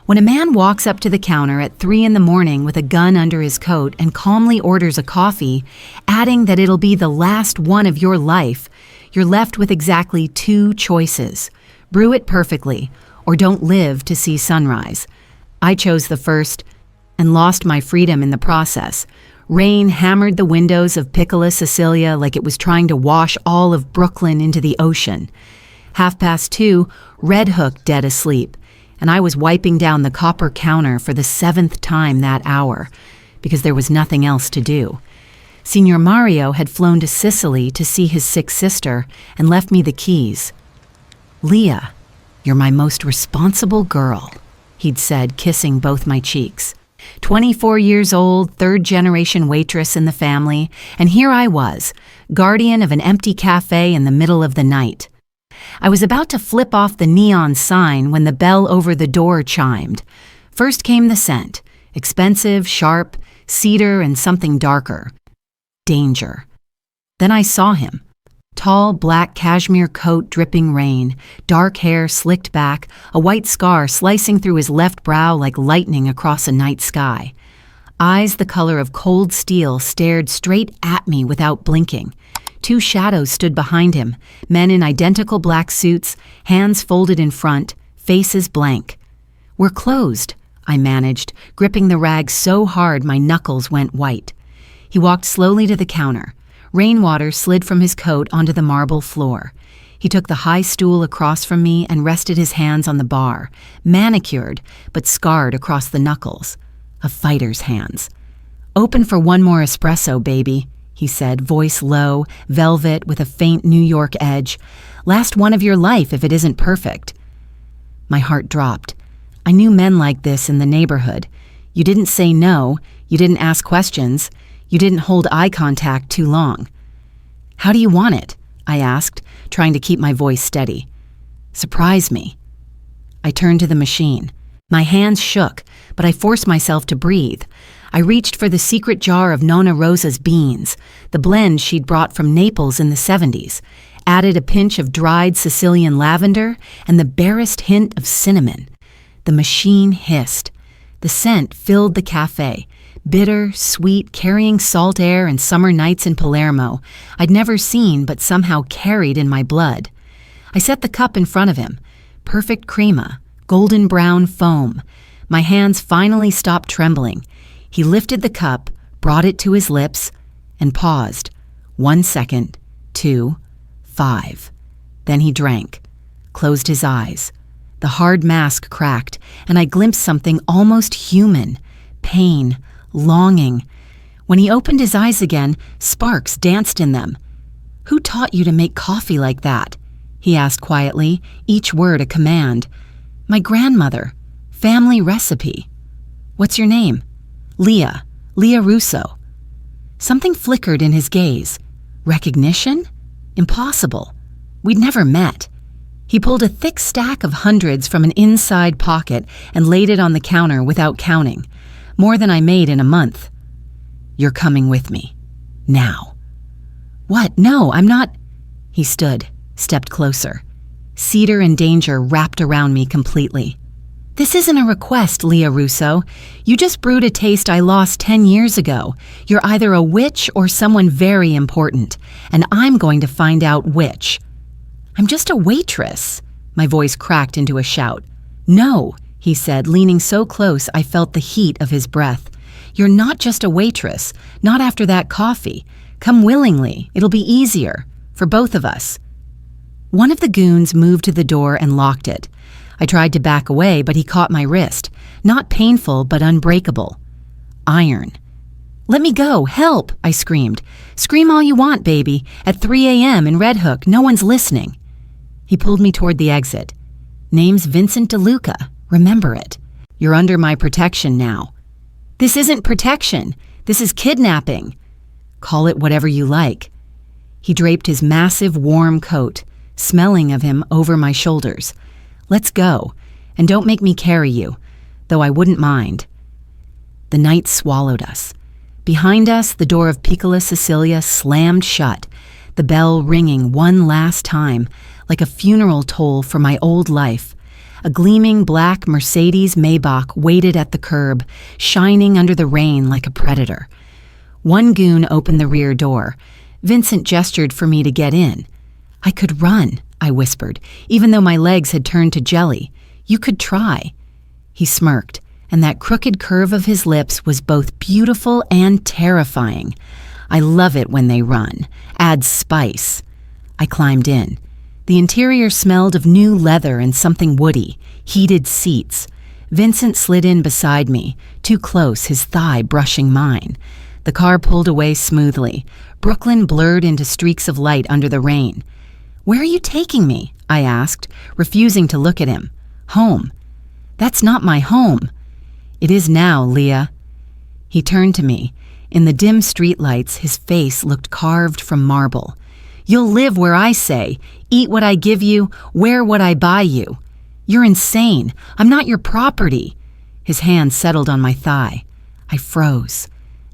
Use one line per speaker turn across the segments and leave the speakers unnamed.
When a man walks up to the counter at 3 in the morning with a gun under his coat and calmly orders a coffee, adding that it'll be the last one of your life, you're left with exactly 2 choices. Brew it perfectly, or don't live to see sunrise. I chose the first and lost my freedom in the process. Rain hammered the windows of Piccola Sicilia like it was trying to wash all of Brooklyn into the ocean. 2:30, Red Hook dead asleep, and I was wiping down the copper counter for the 7th time that hour, because there was nothing else to do. Signor Mario had flown to Sicily to see his sick sister and left me the keys. "Leah, you're my most responsible girl," he'd said, kissing both my cheeks. 24 years old, 3rd-generation waitress in the family, and here I was, guardian of an empty cafe in the middle of the night. I was about to flip off the neon sign when the bell over the door chimed. First came the scent, expensive, sharp, cedar and something darker. Danger. Then I saw him. Tall, black cashmere coat dripping rain, dark hair slicked back, a white scar slicing through his left brow like lightning across a night sky. Eyes the color of cold steel stared straight at me without blinking. 2 shadows stood behind him, men in identical black suits, hands folded in front, faces blank. "We're closed," I managed, gripping the rag so hard my knuckles went white. He walked slowly to the counter. Rainwater slid from his coat onto the marble floor. He took the high stool across from me and rested his hands on the bar, manicured but scarred across the knuckles. A fighter's hands. "Open for one more espresso, baby," he said, voice low, velvet with a faint New York edge. "Last one of your life if it isn't perfect." My heart dropped. I knew men like this in the neighborhood. You didn't say no, you didn't ask questions, you didn't hold eye contact too long. "How do you want it?" I asked, trying to keep my voice steady. "Surprise me." I turned to the machine. My hands shook, but I forced myself to breathe. I reached for the secret jar of Nonna Rosa's beans, the blend she'd brought from Naples in the 70s, added a pinch of dried Sicilian lavender and the barest hint of cinnamon. The machine hissed. The scent filled the cafe, bitter, sweet, carrying salt air and summer nights in Palermo I'd never seen but somehow carried in my blood. I set the cup in front of him. Perfect crema, golden brown foam. My hands finally stopped trembling. He lifted the cup, brought it to his lips, and paused. 1 second, 2, 5. Then he drank, closed his eyes. The hard mask cracked, and I glimpsed something almost human. Pain, longing. When he opened his eyes again, sparks danced in them. "Who taught you to make coffee like that?" he asked quietly, each word a command. "My grandmother. Family recipe." "What's your name?" "Leah. Leah Russo." Something flickered in his gaze. Recognition? Impossible. We'd never met. He pulled a thick stack of hundreds from an inside pocket and laid it on the counter without counting. More than I made in a month. "You're coming with me. Now." "What? No, I'm not." He stood, stepped closer. Cedar and danger wrapped around me completely. "This isn't a request, Leah Russo. You just brewed a taste I lost 10 years ago. You're either a witch or someone very important, and I'm going to find out which." "I'm just a waitress." My voice cracked into a shout. "No," he said, leaning so close I felt the heat of his breath. "You're not just a waitress, not after that coffee. Come willingly, it'll be easier, for both of us." One of the goons moved to the door and locked it. I tried to back away, but he caught my wrist. Not painful, but unbreakable. Iron. "Let me go, help," I screamed. "Scream all you want, baby. At 3 a.m. in Red Hook, no one's listening." He pulled me toward the exit. "Name's Vincent DeLuca. Remember it. You're under my protection now." "This isn't protection. This is kidnapping." "Call it whatever you like." He draped his massive, warm coat, smelling of him over my shoulders. "Let's go, and don't make me carry you, though I wouldn't mind." The night swallowed us. Behind us, the door of Piccola Sicilia slammed shut, the bell ringing one last time, like a funeral toll for my old life. A gleaming black Mercedes Maybach waited at the curb, shining under the rain like a predator. One goon opened the rear door. Vincent gestured for me to get in. "I could run," I whispered, even though my legs had turned to jelly. "You could try." He smirked, and that crooked curve of his lips was both beautiful and terrifying. I love it when they run. Adds spice. I climbed in. The interior smelled of new leather and something woody, heated seats. Vincent slid in beside me, too close, his thigh brushing mine. The car pulled away smoothly. Brooklyn blurred into streaks of light under the rain. "Where are you taking me?" I asked, refusing to look at him. "Home." "That's not my home." "It is now, Leah." He turned to me. In the dim streetlights, his face looked carved from marble. "You'll live where I say, eat what I give you, wear what I buy you." "You're insane. I'm not your property." His hand settled on my thigh. I froze.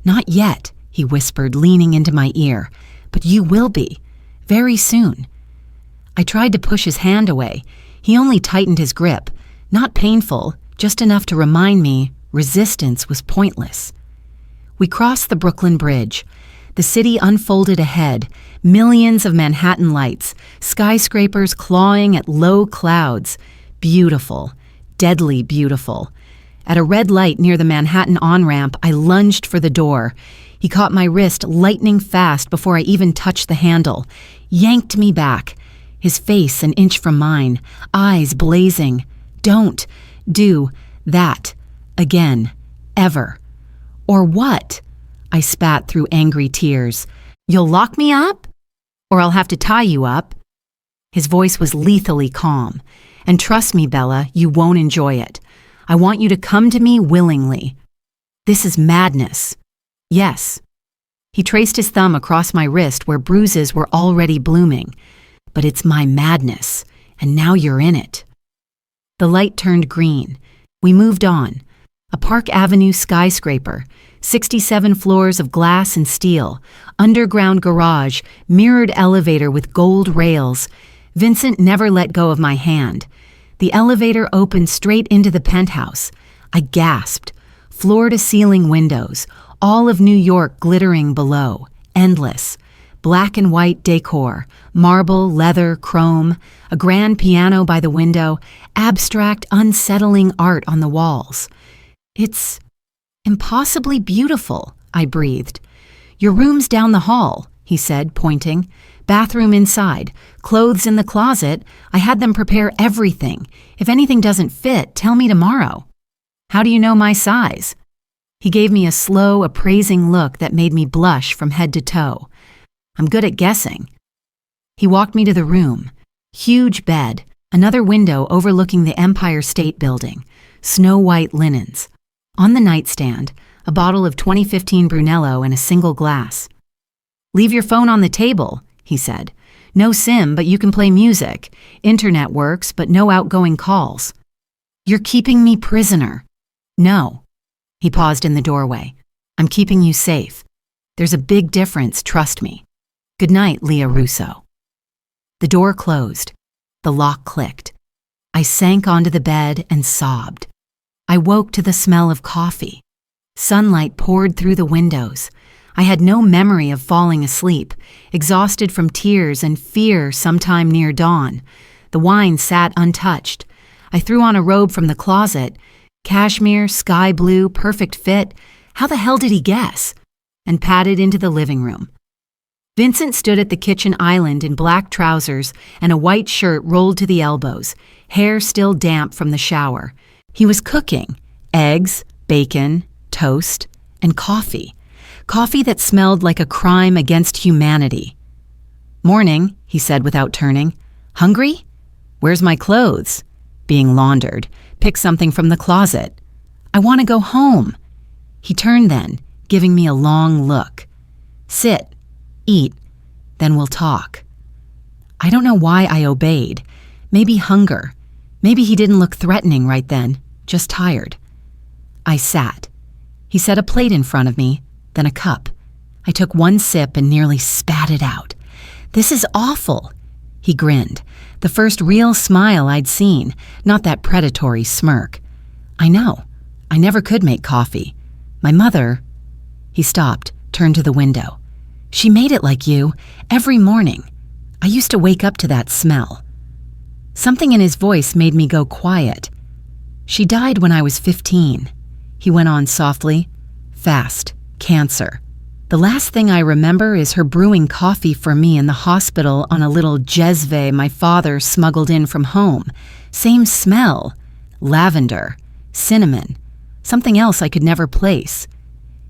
"Not yet," he whispered, leaning into my ear. "But you will be. Very soon." I tried to push his hand away. He only tightened his grip. Not painful, just enough to remind me resistance was pointless. We crossed the Brooklyn Bridge. The city unfolded ahead, millions of Manhattan lights, skyscrapers clawing at low clouds. Beautiful, deadly beautiful. At a red light near the Manhattan on-ramp, I lunged for the door. He caught my wrist lightning fast before I even touched the handle, yanked me back, his face an inch from mine, eyes blazing. "Don't do that again, ever." "Or what?" I spat through angry tears. "You'll lock me up? Or I'll have to tie you up." His voice was lethally calm. "And trust me, Bella, you won't enjoy it. I want you to come to me willingly." "This is madness." "Yes." He traced his thumb across my wrist where bruises were already blooming. "But it's my madness, and now you're in it." The light turned green. We moved on. A Park Avenue skyscraper, 67 floors of glass and steel, underground garage, mirrored elevator with gold rails. Vincent never let go of my hand. The elevator opened straight into the penthouse. I gasped. Floor-to-ceiling windows, all of New York glittering below, endless. Black and white decor, marble, leather, chrome, a grand piano by the window, abstract, unsettling art on the walls. "It's impossibly beautiful," I breathed. "Your room's down the hall," he said, pointing. "Bathroom inside, clothes in the closet. I had them prepare everything. If anything doesn't fit, tell me tomorrow." "How do you know my size?" He gave me a slow, appraising look that made me blush from head to toe. "I'm good at guessing." He walked me to the room. Huge bed, another window overlooking the Empire State Building, snow-white linens. On the nightstand, a bottle of 2015 Brunello and a single glass. "Leave your phone on the table," he said. "No SIM, but you can play music. Internet works, but no outgoing calls." "You're keeping me prisoner." "No." He paused in the doorway. "I'm keeping you safe. There's a big difference, trust me. Good night, Leah Russo." The door closed. The lock clicked. I sank onto the bed and sobbed. I woke to the smell of coffee. Sunlight poured through the windows. I had no memory of falling asleep, exhausted from tears and fear sometime near dawn. The wine sat untouched. I threw on a robe from the closet. Cashmere, sky blue, perfect fit. How the hell did he guess? And padded into the living room. Vincent stood at the kitchen island in black trousers and a white shirt rolled to the elbows, hair still damp from the shower. He was cooking eggs, bacon, toast, and coffee. Coffee that smelled like a crime against humanity. "Morning," he said without turning. "Hungry?" "Where's my clothes?" "Being laundered. Pick something from the closet." "I want to go home." He turned then, giving me a long look. "Sit. Eat, then we'll talk." I don't know why I obeyed. Maybe hunger. Maybe he didn't look threatening right then, just tired. I sat. He set a plate in front of me, then a cup. I took one sip and nearly spat it out. "This is awful." He grinned, the first real smile I'd seen, not that predatory smirk. I know. I never could make coffee. My mother... He stopped, turned to the window. She made it like you, every morning. I used to wake up to that smell. Something in his voice made me go quiet. She died when I was 15. He went on softly. Fast. Cancer. The last thing I remember is her brewing coffee for me in the hospital on a little jezve my father smuggled in from home. Same smell. Lavender. Cinnamon. Something else I could never place.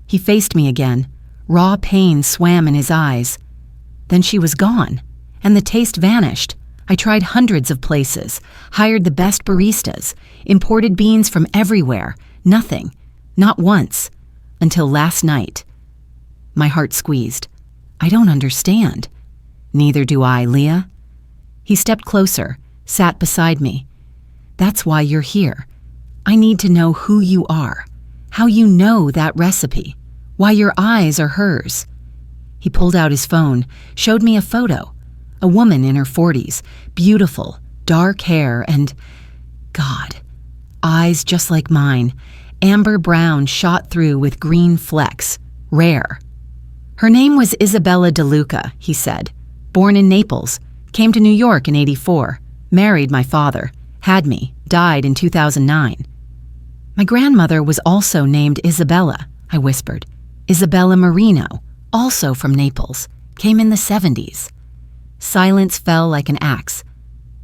He faced me again. Raw pain swam in his eyes. Then she was gone, and the taste vanished. I tried hundreds of places, hired the best baristas, imported beans from everywhere. Nothing. Not once. Until last night. My heart squeezed. I don't understand. Neither do I, Leah. He stepped closer, sat beside me. That's why you're here. I need to know who you are, how you know that recipe, why your eyes are hers. He pulled out his phone, showed me a photo. A woman in her 40s, beautiful, dark hair and, God, eyes just like mine, amber brown shot through with green flecks, rare. Her name was Isabella DeLuca, he said. Born in Naples, came to New York in '84, married my father, had me, died in 2009. My grandmother was also named Isabella, I whispered. Isabella Marino, also from Naples, came in the 70s. Silence fell like an axe.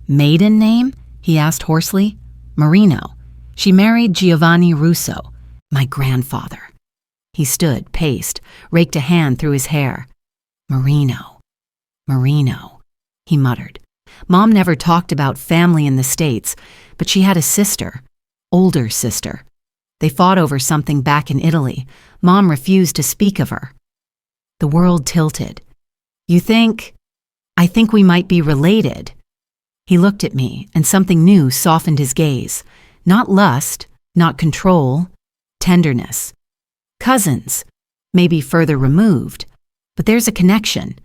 Maiden name? He asked hoarsely. Marino. She married Giovanni Russo, my grandfather. He stood, paced, raked a hand through his hair. Marino. Marino, he muttered. Mom never talked about family in the States, but she had a sister. Older sister. They fought over something back in Italy. Mom refused to speak of her. The world tilted. You think... I think we might be related. He looked at me, and something new softened his gaze. Not lust, not control, tenderness. Cousins, maybe further removed, but there's a connection.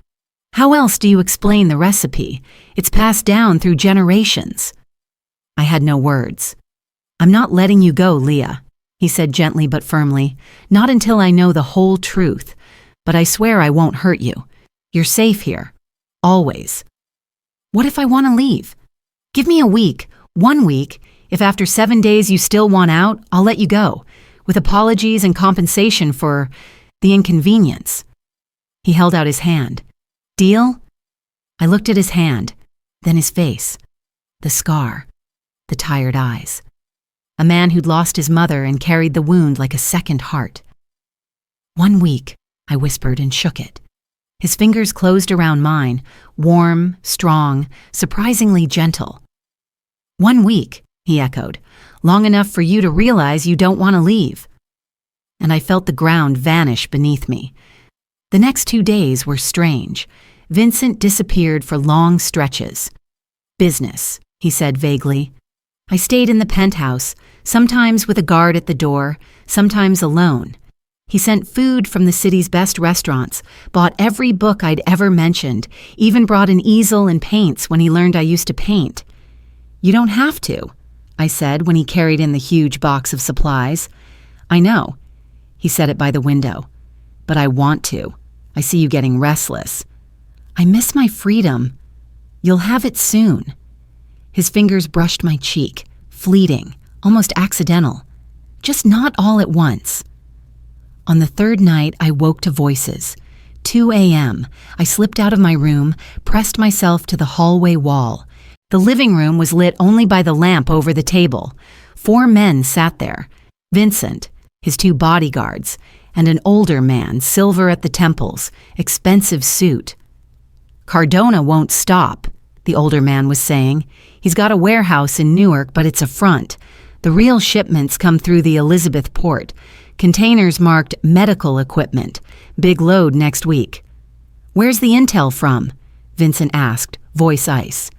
How else do you explain the recipe? It's passed down through generations. I had no words. I'm not letting you go, Leah, he said gently but firmly. Not until I know the whole truth, but I swear I won't hurt you. You're safe here. Always. What if I want to leave? Give me a week, 1 week. If after 7 days you still want out, I'll let you go, with apologies and compensation for the inconvenience. He held out his hand. Deal? I looked at his hand, then his face, the scar, the tired eyes. A man who'd lost his mother and carried the wound like a second heart. 1 week, I whispered and shook it. His fingers closed around mine, warm, strong, surprisingly gentle. 1 week, he echoed, long enough for you to realize you don't want to leave. And I felt the ground vanish beneath me. The next 2 days were strange. Vincent disappeared for long stretches. Business, he said vaguely. I stayed in the penthouse, sometimes with a guard at the door, sometimes alone. He sent food from the city's best restaurants, bought every book I'd ever mentioned, even brought an easel and paints when he learned I used to paint. You don't have to, I said when he carried in the huge box of supplies. I know, he said it by the window. But I want to. I see you getting restless. I miss my freedom. You'll have it soon. His fingers brushed my cheek, fleeting, almost accidental. Just not all at once. On the third night, I woke to voices. 2 a.m. I slipped out of my room, pressed myself to the hallway wall. The living room was lit only by the lamp over the table. 4 men sat there. Vincent, his 2 bodyguards, and an older man, silver at the temples, expensive suit. Cardona won't stop, the older man was saying. He's got a warehouse in Newark, but it's a front. The real shipments come through the Elizabeth port. Containers marked medical equipment. Big load next week. Where's the intel from? Vincent asked, voice ice.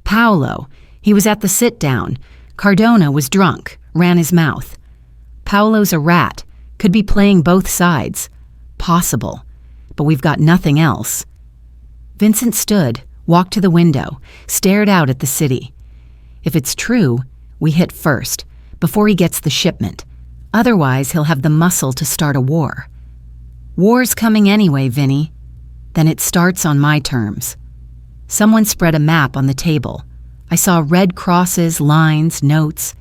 Paolo. He was at the sit-down. Cardona was drunk, ran his mouth. Paolo's a rat. Could be playing both sides. Possible. But we've got nothing else. Vincent stood, walked to the window, stared out at the city. If it's true, we hit first, before he gets the shipment. Otherwise, he'll have the muscle to start a war. War's coming anyway, Vinny. Then it starts on my terms. Someone spread a map on the table. I saw red crosses, lines, notes.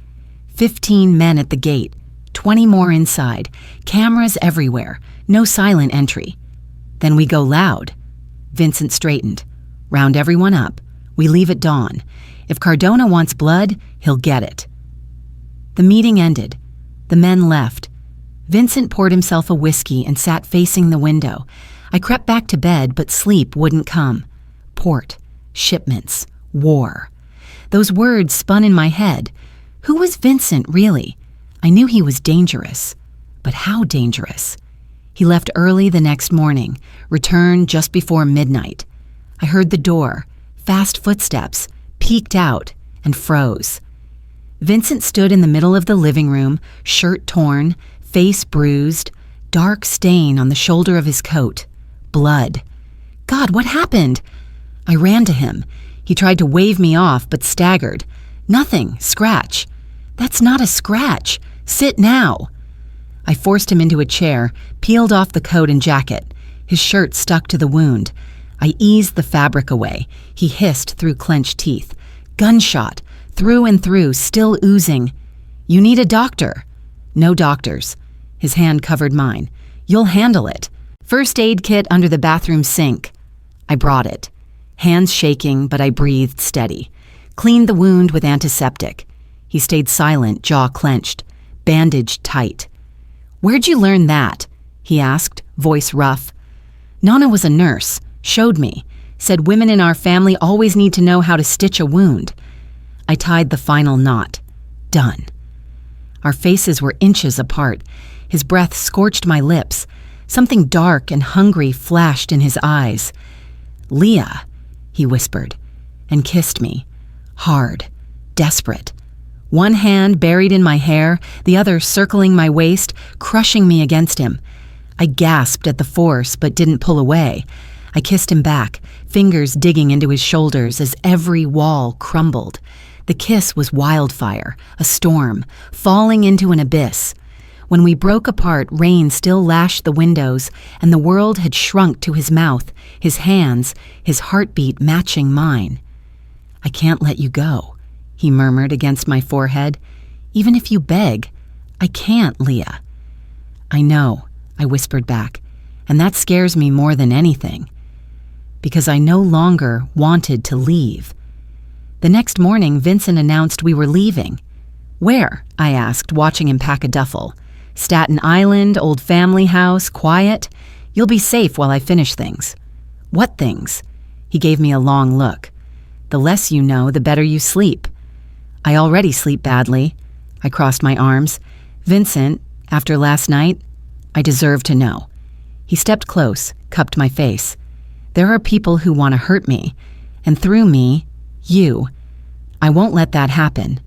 15 men at the gate, 20 more inside, cameras everywhere, no silent entry. Then we go loud. Vincent straightened. Round everyone up. We leave at dawn. If Cardona wants blood, he'll get it. The meeting ended. The men left. Vincent poured himself a whiskey and sat facing the window. I crept back to bed, but sleep wouldn't come. Port, shipments, war. Those words spun in my head. Who was Vincent, really? I knew he was dangerous. But how dangerous? He left early the next morning, returned just before midnight. I heard the door, fast footsteps, peeked out, and froze. Vincent stood in the middle of the living room, shirt torn, face bruised, dark stain on the shoulder of his coat. Blood. God, what happened? I ran to him. He tried to wave me off, but staggered. Nothing, scratch. That's not a scratch. Sit now. I forced him into a chair, peeled off the coat and jacket. His shirt stuck to the wound. I eased the fabric away. He hissed through clenched teeth. Gunshot. Through and through, still oozing. You need a doctor. No doctors. His hand covered mine. You'll handle it. First aid kit under the bathroom sink. I brought it. Hands shaking, but I breathed steady. Cleaned the wound with antiseptic. He stayed silent, jaw clenched. Bandaged tight. Where'd you learn that? He asked, voice rough. Nana was a nurse. Showed me. Said women in our family always need to know how to stitch a wound. I tied the final knot. Done. Our faces were inches apart. His breath scorched my lips. Something dark and hungry flashed in his eyes. Leah, he whispered, and kissed me. Hard, desperate. One hand buried in my hair, the other circling my waist, crushing me against him. I gasped at the force, but didn't pull away. I kissed him back, fingers digging into his shoulders as every wall crumbled. The kiss was wildfire, a storm, falling into an abyss. When we broke apart, rain still lashed the windows, and the world had shrunk to his mouth, his hands, his heartbeat matching mine. I can't let you go, he murmured against my forehead. Even if you beg, I can't, Leah. I know, I whispered back, and that scares me more than anything. Because I no longer wanted to leave. The next morning, Vincent announced we were leaving. Where? I asked, watching him pack a duffel. Staten Island, old family house, quiet. You'll be safe while I finish things. What things? He gave me a long look. The less you know, the better you sleep. I already sleep badly. I crossed my arms. Vincent, after last night, I deserve to know. He stepped close, cupped my face. There are people who want to hurt me, and through me, you. I won't let that happen.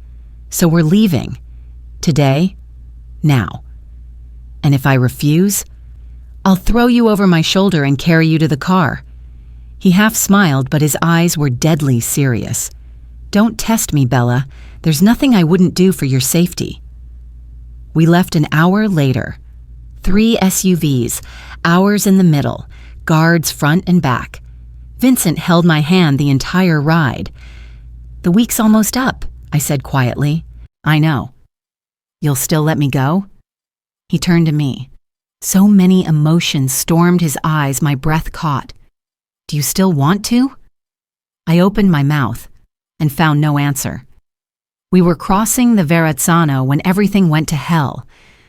So we're leaving. Today, now. And if I refuse, I'll throw you over my shoulder and carry you to the car. He half smiled, but his eyes were deadly serious. Don't test me, Bella. There's nothing I wouldn't do for your safety. We left an hour later. 3 SUVs, ours in the middle, guards front and back. Vincent held my hand the entire ride. The week's almost up, I said quietly. I know. You'll still let me go? He turned to me. So many emotions stormed his eyes, my breath caught. Do you still want to? I opened my mouth and found no answer. We were crossing the Verrazzano when everything went to hell.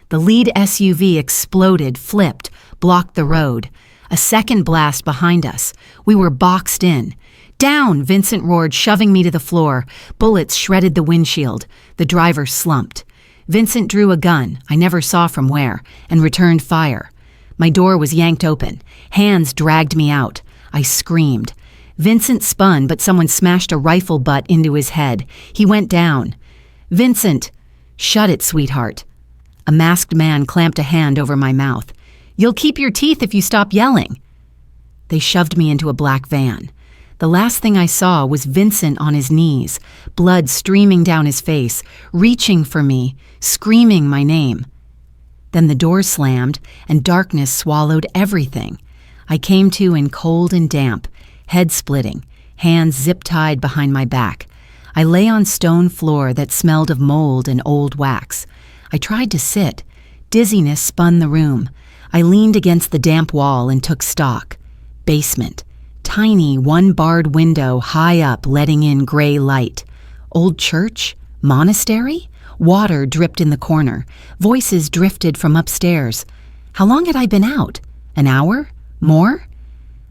The lead SUV exploded, flipped, blocked the road. A second blast behind us. We were boxed in. Down, Vincent roared, shoving me to the floor. Bullets shredded the windshield. The driver slumped. Vincent drew a gun, I never saw from where, and returned fire. My door was yanked open. Hands dragged me out. I screamed. Vincent spun, but someone smashed a rifle butt into his head. He went down. Vincent! Shut it, sweetheart. A masked man clamped a hand over my mouth. You'll keep your teeth if you stop yelling. They shoved me into a black van. The last thing I saw was Vincent on his knees, blood streaming down his face, reaching for me, screaming my name. Then the door slammed, and darkness swallowed everything. I came to in cold and damp, head splitting, hands zip-tied behind my back. I lay on stone floor that smelled of mold and old wax. I tried to sit. Dizziness spun the room. I leaned against the damp wall and took stock. Basement. Tiny, one-barred window high up letting in gray light. Old church? Monastery? Water dripped in the corner. Voices drifted from upstairs. How long had I been out? An hour? More?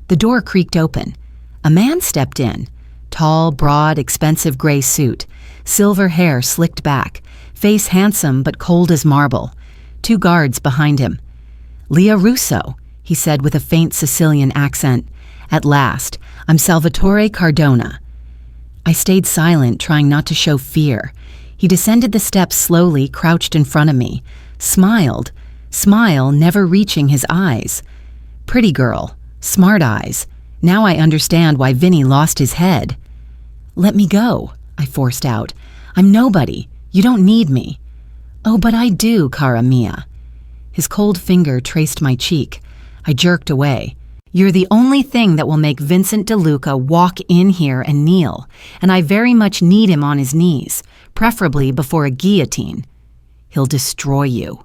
The door creaked open. A man stepped in. Tall, broad, expensive gray suit. Silver hair slicked back. Face handsome but cold as marble. 2 guards behind him. "Leah Russo," he said with a faint Sicilian accent. "At last, I'm Salvatore Cardona." I stayed silent, trying not to show fear. He descended the steps slowly, crouched in front of me. Smiled. Smile never reaching his eyes. Pretty girl. Smart eyes. Now I understand why Vinny lost his head. "Let me go," I forced out. "I'm nobody. You don't need me." "Oh, but I do, cara mia." His cold finger traced my cheek. I jerked away. "You're the only thing that will make Vincent DeLuca walk in here and kneel, and I very much need him on his knees, preferably before a guillotine. He'll destroy you."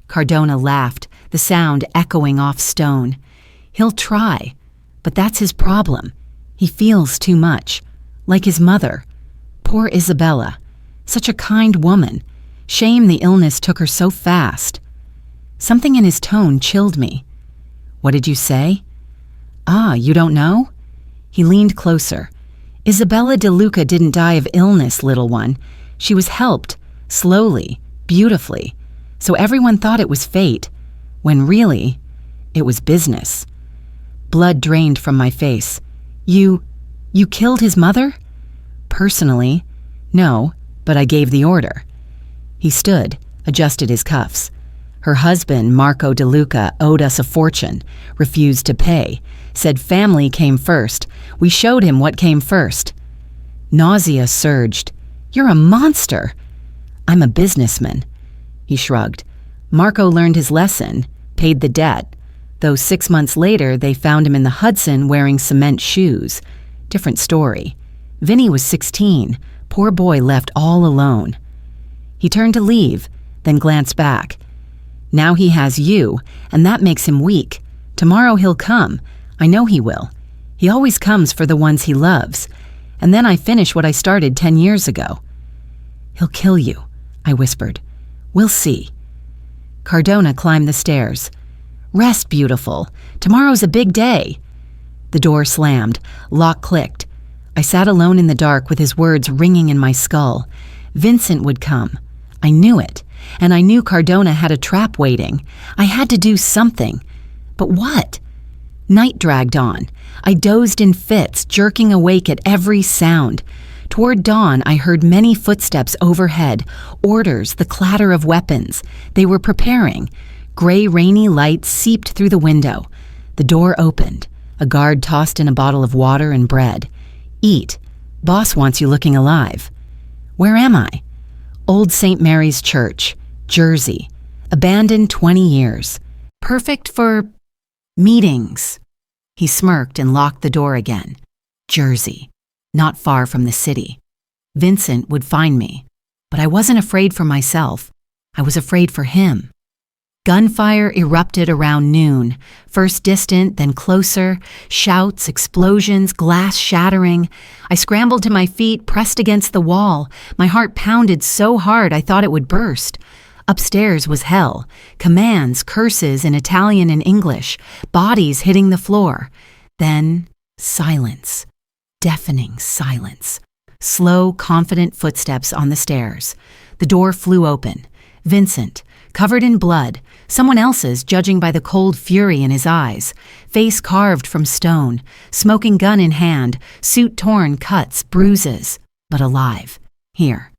Cardona laughed, the sound echoing off stone. "He'll try, but that's his problem. He feels too much, like his mother. Poor Isabella. Such a kind woman. Shame the illness took her so fast." Something in his tone chilled me. "What did you say?" "Ah, you don't know?" He leaned closer. "Isabella DeLuca didn't die of illness, little one. She was helped, slowly, beautifully. So everyone thought it was fate, when really, it was business." Blood drained from my face. You killed his mother?" "Personally, no, but I gave the order." He stood, adjusted his cuffs. "Her husband, Marco DeLuca, owed us a fortune, refused to pay, said family came first. We showed him what came first." Nausea surged. "You're a monster." "I'm a businessman." He shrugged. "Marco learned his lesson, paid the debt. Though 6 months later, they found him in the Hudson wearing cement shoes. Different story. Vinny was 16, poor boy left all alone." He turned to leave, then glanced back. "Now he has you, and that makes him weak. Tomorrow he'll come. I know he will. He always comes for the ones he loves. And then I finish what I started 10 years ago." "He'll kill you," I whispered. "We'll see." Cardona climbed the stairs. "Rest, beautiful. Tomorrow's a big day." The door slammed. Lock clicked. I sat alone in the dark with his words ringing in my skull. Vincent would come. I knew it. And I knew Cardona had a trap waiting. I had to do something. But what? Night dragged on. I dozed in fits, jerking awake at every sound. Toward dawn, I heard many footsteps overhead, orders, the clatter of weapons. They were preparing. Gray, rainy light seeped through the window. The door opened. A guard tossed in a bottle of water and bread. "Eat. Boss wants you looking alive." "Where am I?" "Old St. Mary's Church, Jersey. Abandoned 20 years. Perfect for meetings." He smirked and locked the door again. Jersey. Not far from the city. Vincent would find me. But I wasn't afraid for myself. I was afraid for him. Gunfire erupted around noon, first distant, then closer, shouts, explosions, glass shattering. I scrambled to my feet, pressed against the wall. My heart pounded so hard I thought it would burst. Upstairs was hell, commands, curses in Italian and English, bodies hitting the floor. Then silence, deafening silence. Slow, confident footsteps on the stairs. The door flew open. Vincent, covered in blood, someone else's judging by the cold fury in his eyes, face carved from stone, smoking gun in hand, suit torn, cuts, bruises, but alive. Here.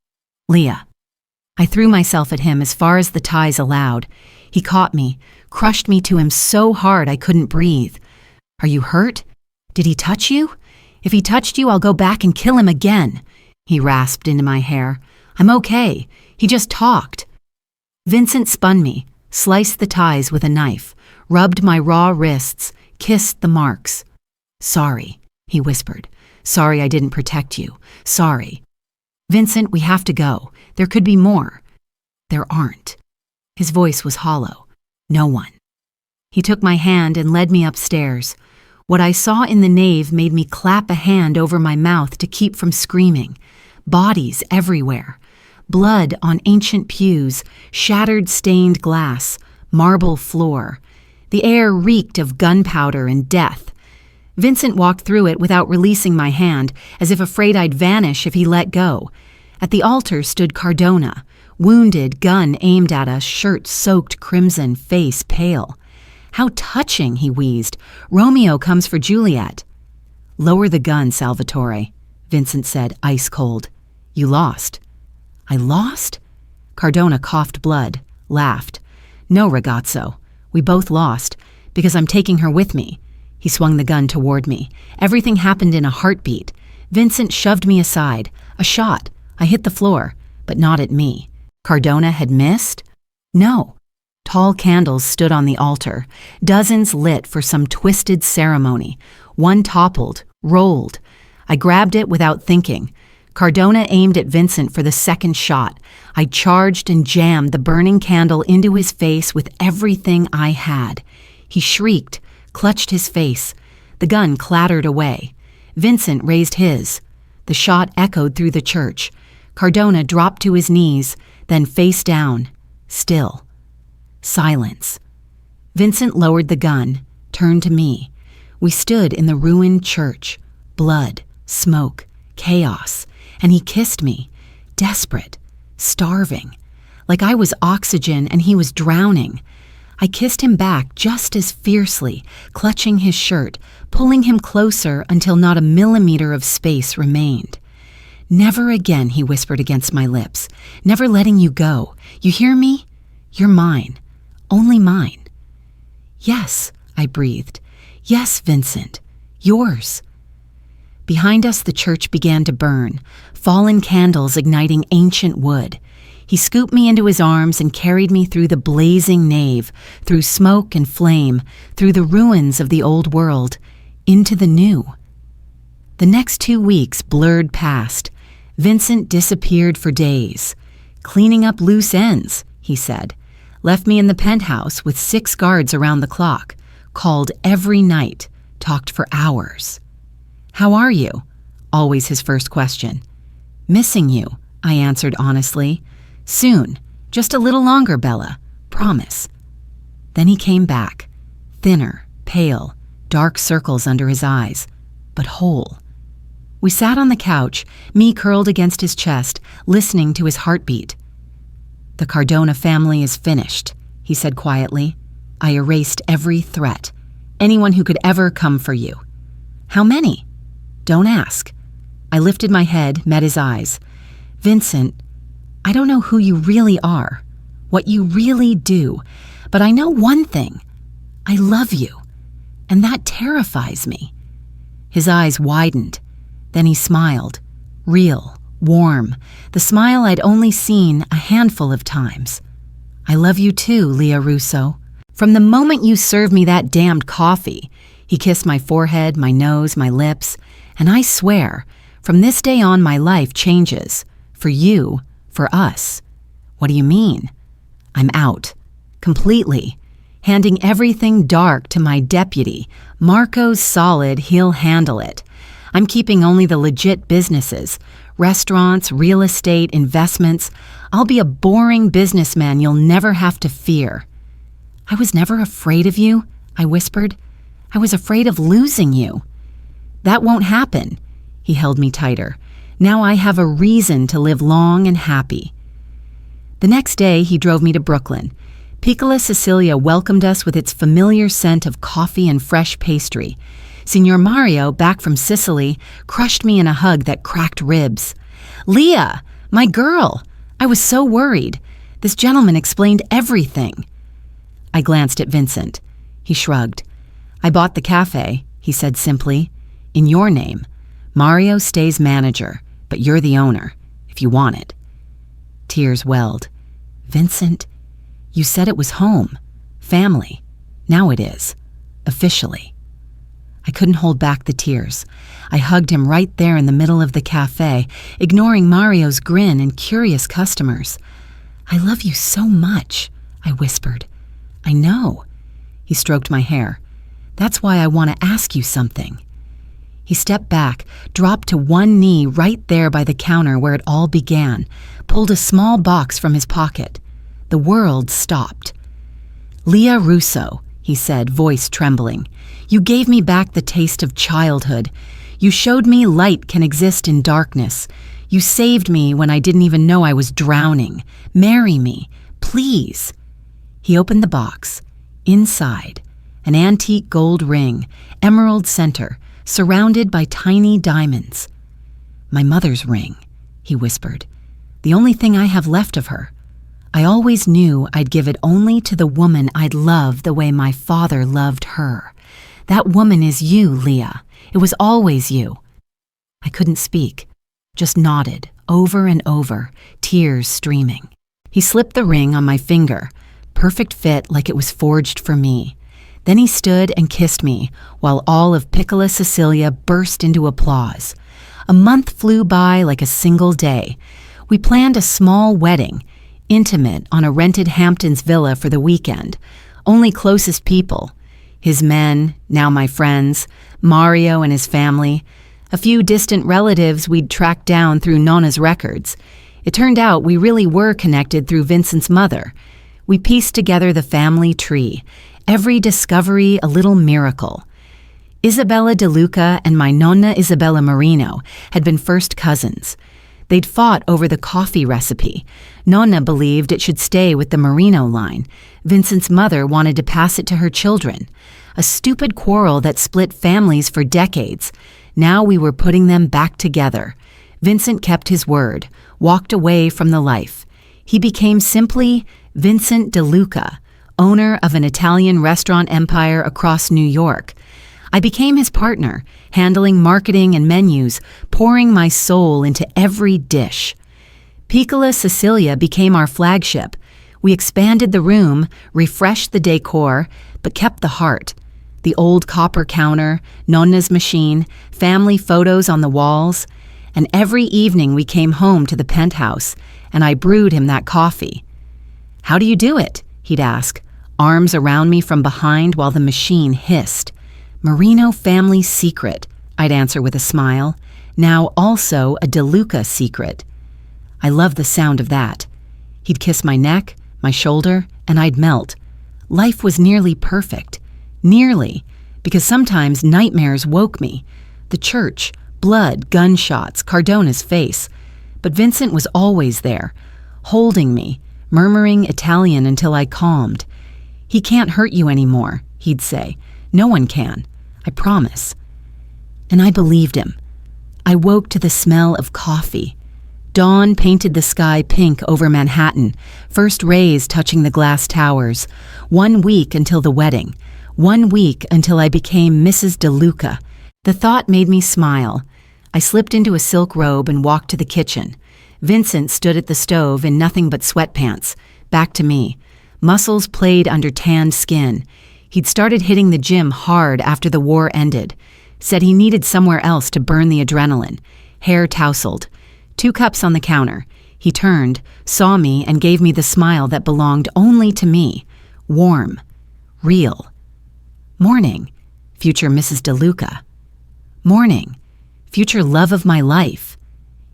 Leah. I threw myself at him as far as the ties allowed. He caught me, crushed me to him so hard I couldn't breathe. "Are you hurt? Did he touch you?" If he touched you, I'll go back and kill him again. He rasped into my hair. I'm okay. He just talked. Vincent spun me, sliced the ties with a knife, rubbed my raw wrists, kissed the marks. Sorry, he whispered. Sorry I didn't protect you. Sorry. Vincent, we have to go. There could be more. There aren't. His voice was hollow. No one. He took my hand and led me upstairs. What I saw in the nave made me clap a hand over my mouth to keep from screaming. Bodies everywhere. Blood on ancient pews, shattered stained glass, marble floor. The air reeked of gunpowder and death. Vincent walked through it without releasing my hand, as if afraid I'd vanish if he let go. At the altar stood Cardona, wounded, gun aimed at us, shirt soaked crimson, face pale. How touching, he wheezed. Romeo comes for Juliet. Lower the gun, Salvatore, Vincent said, ice cold. You lost. I lost? Cardona coughed blood, laughed. No, ragazzo. We both lost, because I'm taking her with me. He swung the gun toward me. Everything happened in a heartbeat. Vincent shoved me aside. A shot. I hit the floor, but not at me. Cardona had missed? No. Tall candles stood on the altar, dozens lit for some twisted ceremony. One toppled, rolled. I grabbed it without thinking. Cardona aimed at Vincent for the second shot. I charged and jammed the burning candle into his face with everything I had. He shrieked, clutched his face. The gun clattered away. Vincent raised his. The shot echoed through the church. Cardona dropped to his knees, then face down, still. Silence. Vincent lowered the gun, turned to me. We stood in the ruined church. Blood, smoke, chaos. And he kissed me, desperate, starving, like I was oxygen and he was drowning. I kissed him back just as fiercely, clutching his shirt, pulling him closer until not a millimeter of space remained. Never again, he whispered against my lips. Never letting you go. You hear me? You're mine. Only mine. Yes, I breathed. Yes, Vincent. Yours. Behind us, the church began to burn, fallen candles igniting ancient wood. He scooped me into his arms and carried me through the blazing nave, through smoke and flame, through the ruins of the old world, into the new. The next 2 weeks blurred past. Vincent disappeared for days. Cleaning up loose ends, he said. Left me in the penthouse with 6 guards around the clock. Called every night. Talked for hours. How are you? Always his first question. Missing you, I answered honestly. Soon. Just a little longer, Bella. Promise. Then he came back. Thinner, pale, dark circles under his eyes, but whole. We sat on the couch, me curled against his chest, listening to his heartbeat. The Cardona family is finished, he said quietly. I erased every threat. Anyone who could ever come for you. How many? Don't ask. I lifted my head, met his eyes. Vincent, I don't know who you really are, what you really do, but I know one thing. I love you, and that terrifies me. His eyes widened. Then he smiled, real, warm, the smile I'd only seen a handful of times. I love you too, Leah Russo. From the moment you served me that damned coffee, he kissed my forehead, my nose, my lips, and I swear, from this day on my life changes. For you, for us. What do you mean? I'm out. Completely. Handing everything dark to my deputy. Marco's solid, he'll handle it. I'm keeping only the legit businesses. Restaurants, real estate, investments. I'll be a boring businessman you'll never have to fear. I was never afraid of you, I whispered. I was afraid of losing you. That won't happen. He held me tighter. Now I have a reason to live long and happy. The next day, he drove me to Brooklyn. Piccola Sicilia welcomed us with its familiar scent of coffee and fresh pastry. Signor Mario, back from Sicily, crushed me in a hug that cracked ribs. Leah, my girl! I was so worried. This gentleman explained everything. I glanced at Vincent. He shrugged. I bought the cafe, he said simply. In your name. Mario stays manager, but you're the owner, if you want it. Tears welled. Vincent, you said it was home, family. Now it is, officially. I couldn't hold back the tears. I hugged him right there in the middle of the cafe, ignoring Mario's grin and curious customers. I love you so much, I whispered. I know. He stroked my hair. That's why I want to ask you something. He stepped back, dropped to one knee right there by the counter where it all began, pulled a small box from his pocket. The world stopped. Leah Russo, he said, voice trembling. You gave me back the taste of childhood. You showed me light can exist in darkness. You saved me when I didn't even know I was drowning. Marry me, please. He opened the box. Inside, an antique gold ring, emerald center, surrounded by tiny diamonds. My mother's ring, he whispered. The only thing I have left of her. I always knew I'd give it only to the woman I'd love the way my father loved her. That woman is you, Leah. It was always you. I couldn't speak, just nodded, over and over, tears streaming. He slipped the ring on my finger, perfect fit like it was forged for me. Then he stood and kissed me, while all of Piccola Sicilia burst into applause. A month flew by like a single day. We planned a small wedding, intimate on a rented Hamptons villa for the weekend. Only closest people. His men, now my friends, Mario and his family, a few distant relatives we'd tracked down through Nonna's records. It turned out we really were connected through Vincent's mother. We pieced together the family tree, every discovery a little miracle. Isabella De Luca and my nonna Isabella Marino had been first cousins. They'd fought over the coffee recipe. Nonna believed it should stay with the Marino line. Vincent's mother wanted to pass it to her children. A stupid quarrel that split families for decades. Now we were putting them back together. Vincent kept his word, walked away from the life. He became simply Vincent De Luca, owner of an Italian restaurant empire across New York. I became his partner, handling marketing and menus, pouring my soul into every dish. Piccola Sicilia became our flagship. We expanded the room, refreshed the decor, but kept the heart. The old copper counter, Nonna's machine, family photos on the walls. And every evening we came home to the penthouse, and I brewed him that coffee. How do you do it? He'd ask, arms around me from behind while the machine hissed. Marino family secret, I'd answer with a smile, now also a De Luca secret. I loved the sound of that. He'd kiss my neck, my shoulder, and I'd melt. Life was nearly perfect. Nearly, because sometimes nightmares woke me. The church, blood, gunshots, Cardona's face. But Vincent was always there, holding me, murmuring Italian until I calmed. He can't hurt you anymore, he'd say. No one can, I promise. And I believed him. I woke to the smell of coffee. Dawn painted the sky pink over Manhattan, first rays touching the glass towers. 1 week until the wedding. 1 week until I became Mrs. De Luca. The thought made me smile. I slipped into a silk robe and walked to the kitchen. Vincent stood at the stove in nothing but sweatpants, back to me. Muscles played under tanned skin. He'd started hitting the gym hard after the war ended. Said he needed somewhere else to burn the adrenaline. Hair tousled. 2 cups on the counter. He turned, saw me, and gave me the smile that belonged only to me. Warm. Real. Morning, future Mrs. De Luca. Morning, future love of my life.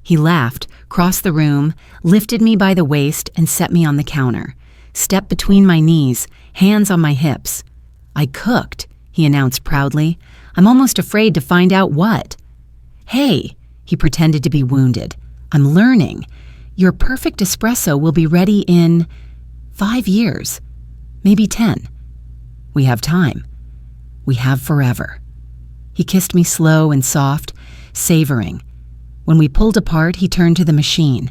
He laughed, crossed the room, lifted me by the waist, and set me on the counter. Stepped between my knees, hands on my hips. I cooked, he announced proudly. I'm almost afraid to find out what. Hey, he pretended to be wounded. I'm learning. Your perfect espresso will be ready in 5 years, maybe 10. We have time. We have forever. He kissed me slow and soft, savoring. When we pulled apart, he turned to the machine.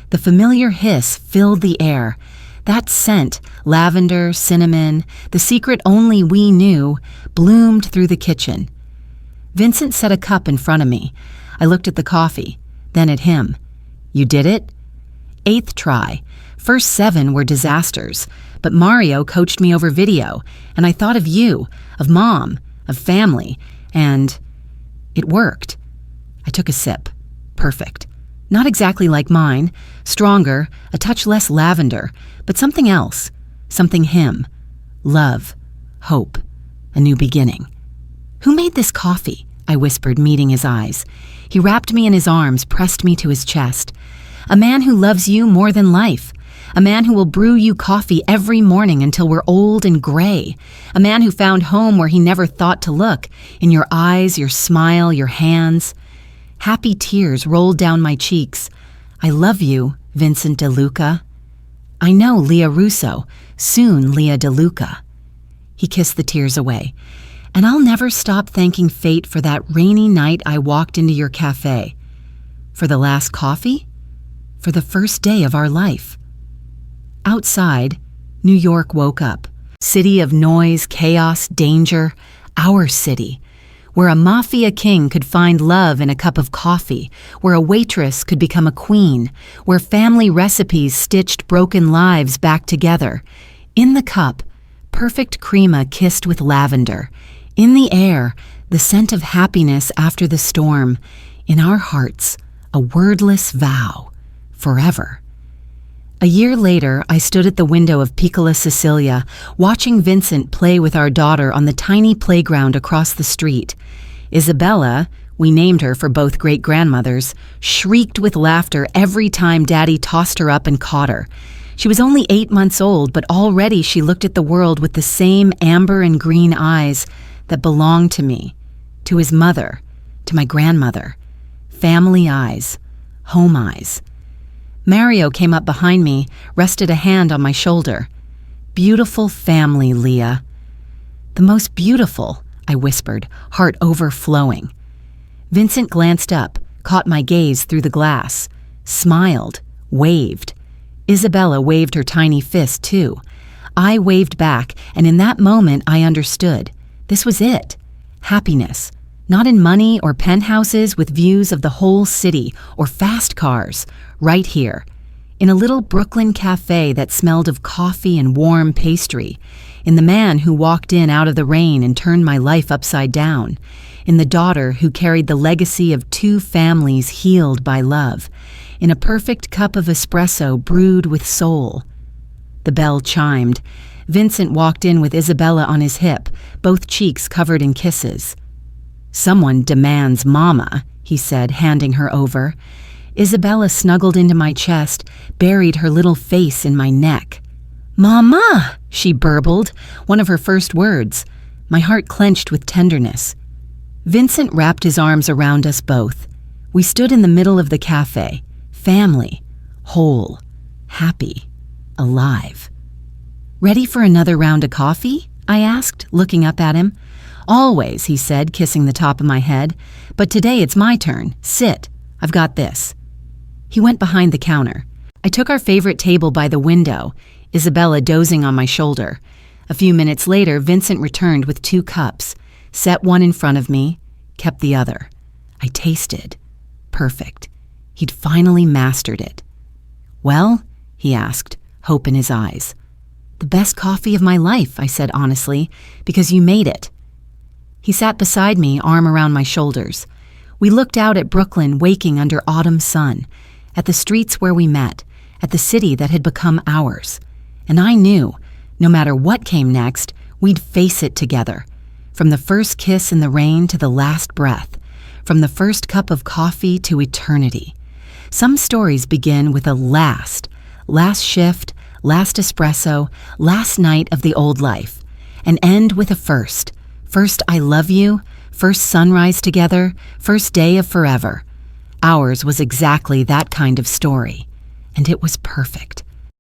The familiar hiss filled the air. That scent, lavender, cinnamon, the secret only we knew, bloomed through the kitchen. Vincent set a cup in front of me. I looked at the coffee, then at him. You did it? 8th try. First 7 were disasters, but Mario coached me over video, and I thought of you, of Mom, of family, and it worked. I took a sip. Perfect. Not exactly like mine, stronger, a touch less lavender, but something else, something him. Love, hope, a new beginning. Who made this coffee? I whispered, meeting his eyes. He wrapped me in his arms, pressed me to his chest. A man who loves you more than life. A man who will brew you coffee every morning until we're old and gray. A man who found home where he never thought to look, in your eyes, your smile, your hands. Happy tears rolled down my cheeks. I love you, Vincent DeLuca. I know Leah Russo, soon Leah DeLuca. He kissed the tears away. And I'll never stop thanking fate for that rainy night I walked into your cafe. For the last coffee? For the first day of our life. Outside, New York woke up. City of noise, chaos, danger. Our city. Where a mafia king could find love in a cup of coffee. Where a waitress could become a queen. Where family recipes stitched broken lives back together. In the cup, perfect crema kissed with lavender. In the air, the scent of happiness after the storm. In our hearts, a wordless vow. Forever. A year later, I stood at the window of Piccola Sicilia, watching Vincent play with our daughter on the tiny playground across the street. Isabella, we named her for both great-grandmothers, shrieked with laughter every time Daddy tossed her up and caught her. She was only 8 months old, but already she looked at the world with the same amber and green eyes that belonged to me, to his mother, to my grandmother. Family eyes, home eyes. Mario came up behind me, rested a hand on my shoulder. Beautiful family, Leah. The most beautiful, I whispered, heart overflowing. Vincent glanced up, caught my gaze through the glass, smiled, waved. Isabella waved her tiny fist, too. I waved back, and in that moment I understood. This was it. Happiness. Not in money or penthouses with views of the whole city or fast cars. Right here. In a little Brooklyn cafe that smelled of coffee and warm pastry. In the man who walked in out of the rain and turned my life upside down. In the daughter who carried the legacy of 2 families healed by love. In a perfect cup of espresso brewed with soul. The bell chimed. Vincent walked in with Isabella on his hip, both cheeks covered in kisses. Someone demands Mama, he said, handing her over. Isabella snuggled into my chest, buried her little face in my neck. Mama, she burbled, one of her first words. My heart clenched with tenderness. Vincent wrapped his arms around us both. We stood in the middle of the cafe, family, whole, happy, alive. Ready for another round of coffee? I asked, looking up at him. Always, he said, kissing the top of my head. But today it's my turn. Sit. I've got this. He went behind the counter. I took our favorite table by the window, Isabella dozing on my shoulder. A few minutes later, Vincent returned with 2 cups, set one in front of me, kept the other. I tasted. Perfect. He'd finally mastered it. Well, he asked, hope in his eyes. The best coffee of my life, I said honestly, because you made it. He sat beside me, arm around my shoulders. We looked out at Brooklyn waking under autumn sun, at the streets where we met, at the city that had become ours. And I knew, no matter what came next, we'd face it together. From the first kiss in the rain to the last breath, from the first cup of coffee to eternity. Some stories begin with a last shift, last espresso, last night of the old life, and end with a first. First I love you, first sunrise together, first day of forever. Ours was exactly that kind of story, and it was perfect.